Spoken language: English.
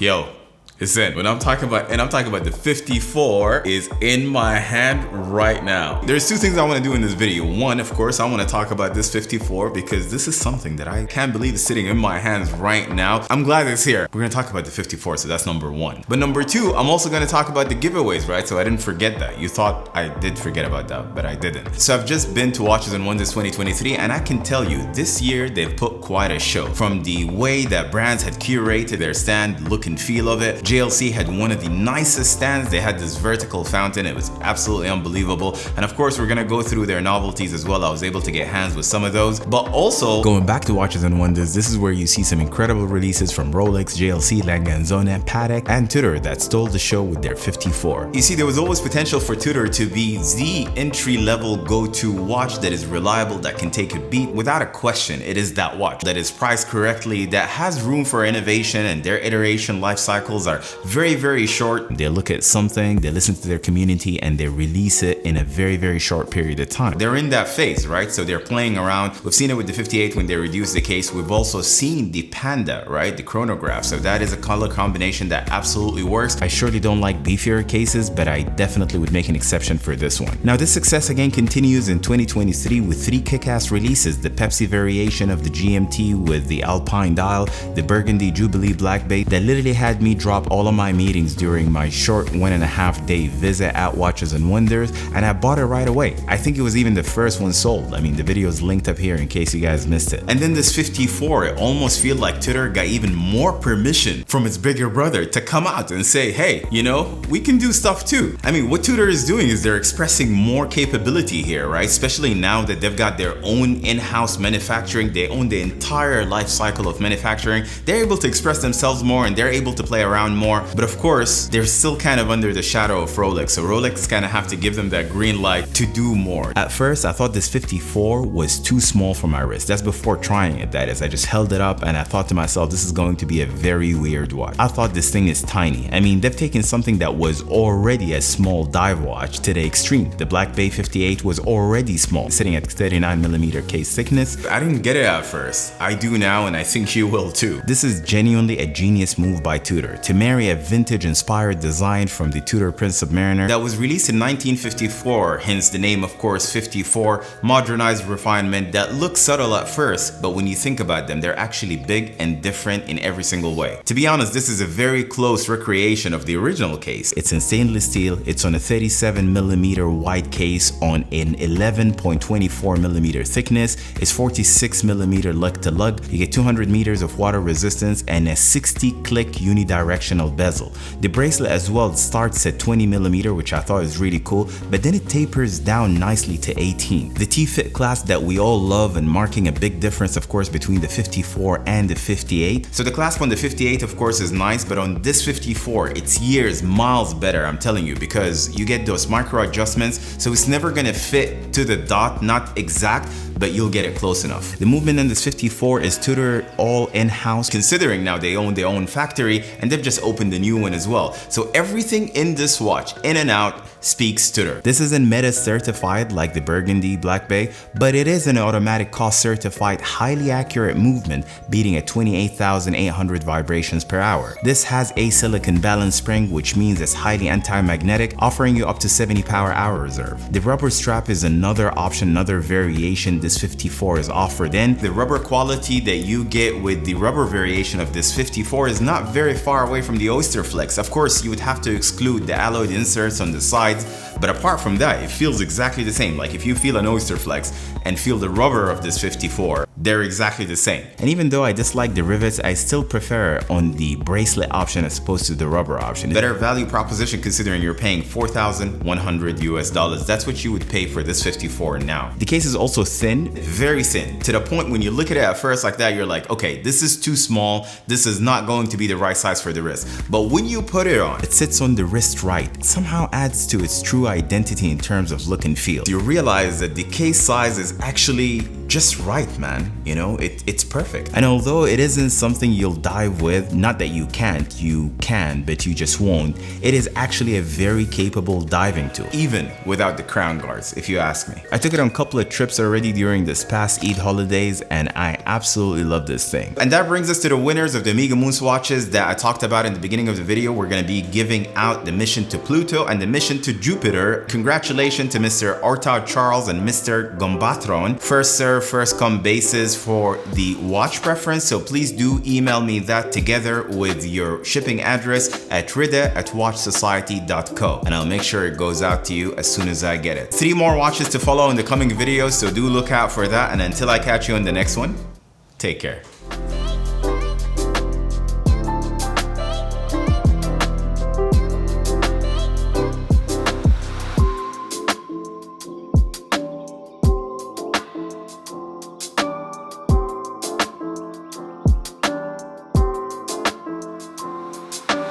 Yo, it's in. I'm talking about the 54 is in my hand right now. There's two things I want to do in this video. One, of course, I want to talk about this 54 because this is something that I can't believe is sitting in my hands right now. I'm glad it's here. We're going to talk about the 54, so that's number one. But number two, I'm also going to talk about the giveaways, right? So I didn't forget that. You thought I did forget about that, but I didn't. So I've just been to Watches and Wonders 2023, and I can tell you, this year they've put quite a show. From the way that brands had curated their stand, look and feel of it. JLC had one of the nicest stands. They had this vertical fountain. It was absolutely unbelievable. And of course, we're gonna go through their novelties as well. I was able to get hands with some of those. But also, going back to Watches and Wonders, this is where you see some incredible releases from Rolex, JLC, Langanzone, Patek, and Tudor that stole the show with their 54. You see, there was always potential for Tudor to be the entry-level go-to watch that is reliable, that can take a beat without a question. It is that watch that is priced correctly, that has room for innovation, and their iteration life cycles are very short. They look at something, they listen to their community, and they release it in a very short period of time. They're in that phase, right? So they're playing around. We've seen it with the 58 when they reduced the case. We've also seen the Panda, right? The chronograph. So that is a color combination that absolutely works. I surely don't like beefier cases, but I definitely would make an exception for this one. Now, this success again continues in 2023 with three kick-ass releases: the Pepsi variation of the GMT with the Alpine dial, the Burgundy Jubilee Black Bay that literally had me drop all of my meetings during my short 1.5 day visit at Watches and Wonders, and I bought it right away. I think it was even the first one sold. I mean, the video is linked up here in case you guys missed it. And then this 54, it almost feels like Tudor got even more permission from its bigger brother to come out and say, hey, you know, we can do stuff too. I mean, what Tudor is doing is they're expressing more capability here, right? Especially now that they've got their own in-house manufacturing, they own the entire life cycle of manufacturing. They're able to express themselves more and they're able to play around more. But of course, they're still kind of under the shadow of Rolex. So Rolex kind of have to give them that green light to do more. At first, I thought this 54 was too small for my wrist. That's before trying it, that is. I just held it up and I thought to myself, this is going to be a very weird watch. I thought this thing is tiny. I mean, they've taken something that was already a small dive watch to the extreme. The Black Bay 58 was already small, sitting at 39mm case thickness. I didn't get it at first. I do now, and I think you will too. This is genuinely a genius move by Tudor to marry a vintage-inspired design from the Tudor Prince Submariner that was released in 1954, hence the name, of course, 54, modernized refinement that looks subtle at first, but when you think about them, they're actually big and different in every single way. To be honest, this is a very close recreation of the original case. It's in stainless steel, it's on a 37mm wide case on an 11.24mm thickness, it's 46mm lug to lug, you get 200 meters of water resistance and a 60-click unidirectional bezel. The bracelet as well starts at 20mm, which I thought is really cool, but then it tapers down nicely to 18. The T-fit clasp that we all love, and marking a big difference, of course, between the 54 and the 58. So the clasp on the 58, of course, is nice, but on this 54, it's years, miles better, I'm telling you, because you get those micro adjustments, so it's never gonna fit to the dot, not exact, but you'll get it close enough. The movement in this 54 is Tudor all in-house, considering now they own their own factory and they've just opened a new one as well. So everything in this watch, in and out, speaks Tudor. This isn't meta certified like the Burgundy Black Bay, but it is an automatic cost certified, highly accurate movement, beating at 28,800 vibrations per hour. This has a silicon balance spring, which means it's highly anti-magnetic, offering you up to 70 power-hour reserve. The rubber strap is another option, another variation this 54 is offered in. The rubber quality that you get with the rubber variation of this 54 is not very far away from the Oyster Flex. Of course, you would have to exclude the alloyed inserts on the sides, but apart from that, it feels exactly the same. Like if you feel an Oyster Flex and feel the rubber of this 54, they're exactly the same. And even though I dislike the rivets, I still prefer on the bracelet option as opposed to the rubber option. Better value proposition considering you're paying $4,100 US. That's what you would pay for this 54 now. The case is also thin, very thin, to the point when you look at it at first like that, you're like, okay, this is too small. This is not going to be the right size for the wrist. But when you put it on, it sits on the wrist right. It somehow adds to its true identity in terms of look and feel. You realize that the case size is actually just right, man. You know, it's perfect. And although it isn't something you'll dive with, not that you can't, you can, but you just won't, it is actually a very capable diving tool, even without the crown guards, if you ask me. I took it on a couple of trips already during this past Eid holidays, and I absolutely love this thing. And that brings us to the winners of the Omega Moons watches that I talked about in the beginning of the video. We're gonna be giving out the mission to Pluto and the mission to Jupiter. Congratulations to Mr. Ortag Charles and Mr. Gombatron. First serve, first come basis for the watch preference, so please do email me that together with your shipping address at rida@watchsociety.co, and I'll make sure it goes out to you as soon as I get it. 3 more watches to follow in the coming videos, so do look out for that, and until I catch you in the next one, take care.